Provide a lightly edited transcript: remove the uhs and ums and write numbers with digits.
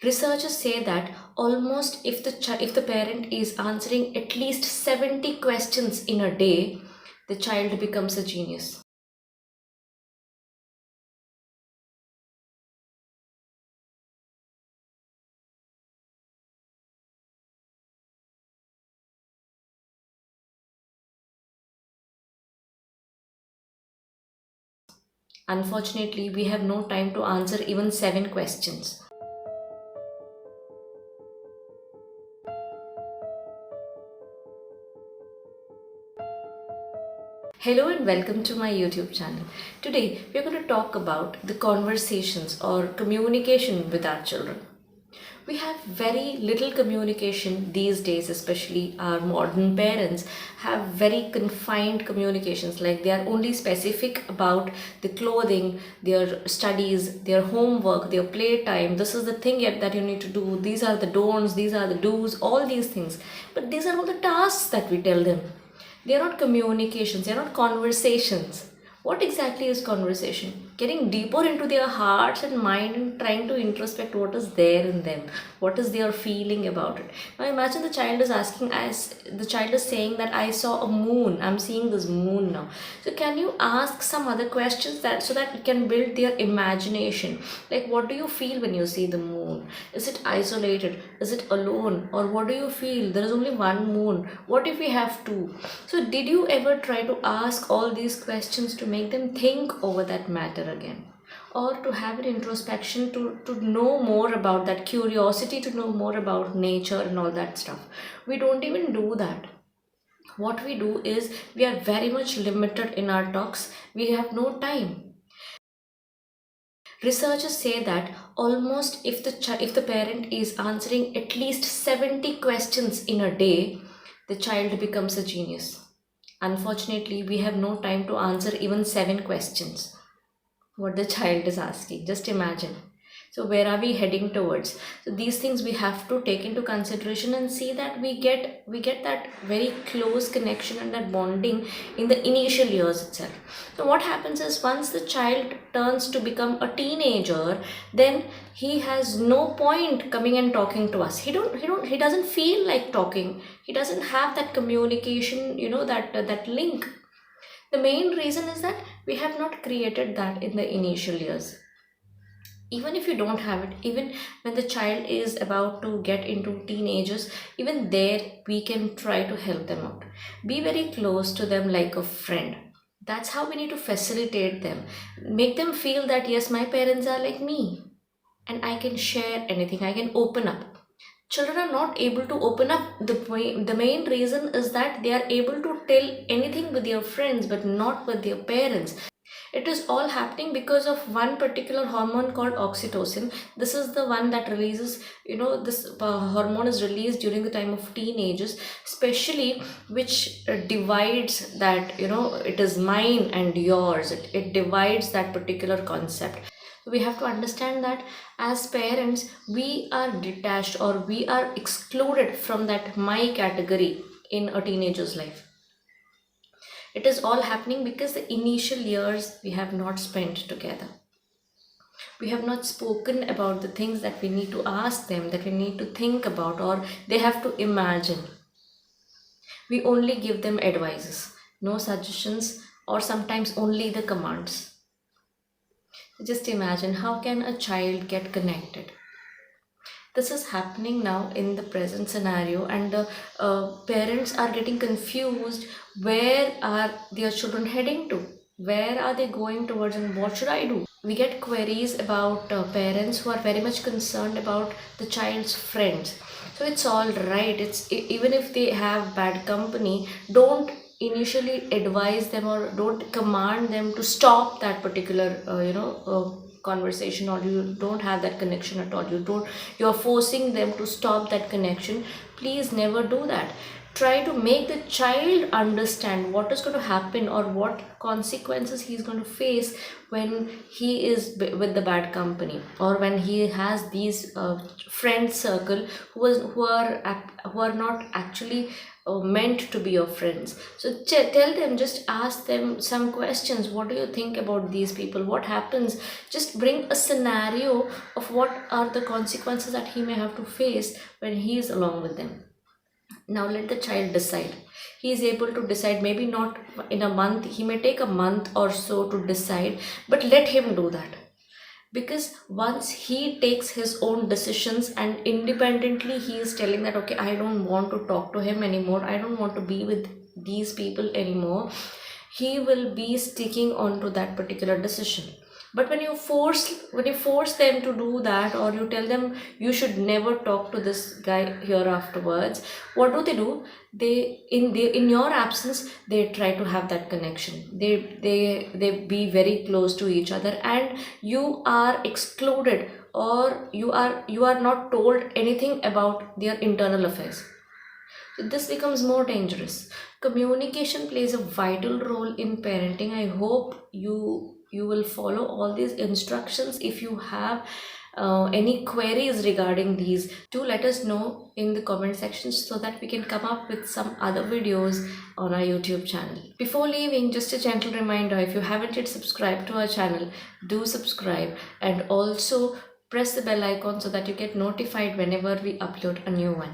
Researchers say that almost if the parent is answering at least 70 questions in a day, the child becomes a genius. Unfortunately, we have no time to answer even 7 questions. Hello and welcome to my YouTube channel. Today we are going to talk about the conversations or communication with our children. We have very little communication these days, especially our modern parents have very confined communications, like they are only specific about the clothing, their studies, their homework, their playtime. This is the thing yet that you need to do. These are the don'ts, these are the do's, all these things. But these are all the tasks that we tell them. They are not communications, they are not conversations. What exactly is conversation? Getting deeper into their hearts and mind and trying to introspect what is there in them, what is their feeling about it. Now imagine the child is asking, as the child is saying that I saw a moon, I'm seeing this moon now. So can you ask some other questions that so that it can build their imagination? Like, what do you feel when you see the moon? Is it isolated? Is it alone? Or what do you feel? There is only one moon. What if we have two? So did you ever try to ask all these questions to make them think over that matter again, or to have an introspection to know more about that, curiosity to know more about nature and all that stuff? We don't even do that. What we do is we are very much limited in our talks. We have no time. Researchers say that almost if the parent is answering at least 70 questions in a day, the child becomes a genius. Unfortunately, we have no time to answer even 7 questions what the child is asking. Just imagine. So where are we heading towards? So these things we have to take into consideration and see that we get that very close connection and that bonding in the initial years itself. So what happens is once the child turns to become a teenager, then he has no point coming and talking to us. He doesn't feel like talking. He doesn't have that communication, that link. The main reason is that we have not created that in the initial years. Even if you don't have it, even when the child is about to get into teenagers, even there we can try to help them out. Be very close to them like a friend. That's how we need to facilitate them. Make them feel that yes, my parents are like me and I can share anything, I can open up. Children are not able to open up. The main reason is that they are able to tell anything with their friends but not with their parents. It is all happening because of one particular hormone called oxytocin. This is the one that releases, this hormone is released during the time of teenagers, especially, which divides that, it is mine and yours. It divides that particular concept. We have to understand that as parents we are detached or we are excluded from that my category in a teenager's life. It is all happening because the initial years we have not spent together. We have not spoken about the things that we need to ask them, that we need to think about, or they have to imagine. We only give them advices, no suggestions, or sometimes only the commands. Just imagine, how can a child get connected? This is happening now in the present scenario, and the parents are getting confused. Where are their children heading to? Where are they going towards, and what should I do? We get queries about parents who are very much concerned about the child's friends. So it's all right. Even if they have bad company, don't initially advise them or don't command them to stop that particular conversation, or you don't have that connection at all. You're forcing them to stop that connection. Please never do that. Try to make the child understand what is going to happen or what consequences he's going to face when he is with the bad company, or when he has these friend circle who are not actually meant to be your friends. So tell them, just ask them some questions. What do you think about these people? What happens? Just bring a scenario of what are the consequences that he may have to face when he is along with them. Now let the child decide. He is able to decide, maybe not in a month, he may take a month or so to decide, but let him do that. Because once he takes his own decisions and independently he is telling that, okay, I don't want to talk to him anymore, I don't want to be with these people anymore, he will be sticking on to that particular decision. But when you force them to do that, or you tell them you should never talk to this guy here afterwards, what do? In your absence, they try to have that connection. They be very close to each other, and you are excluded, or you are not told anything about their internal affairs. So this becomes more dangerous. Communication plays a vital role in parenting. I hope you will follow all these instructions. If you have any queries regarding these, do let us know in the comment section so that we can come up with some other videos on our YouTube channel. Before leaving, just a gentle reminder, if you haven't yet subscribed to our channel, do subscribe, and also press the bell icon so that you get notified whenever we upload a new one.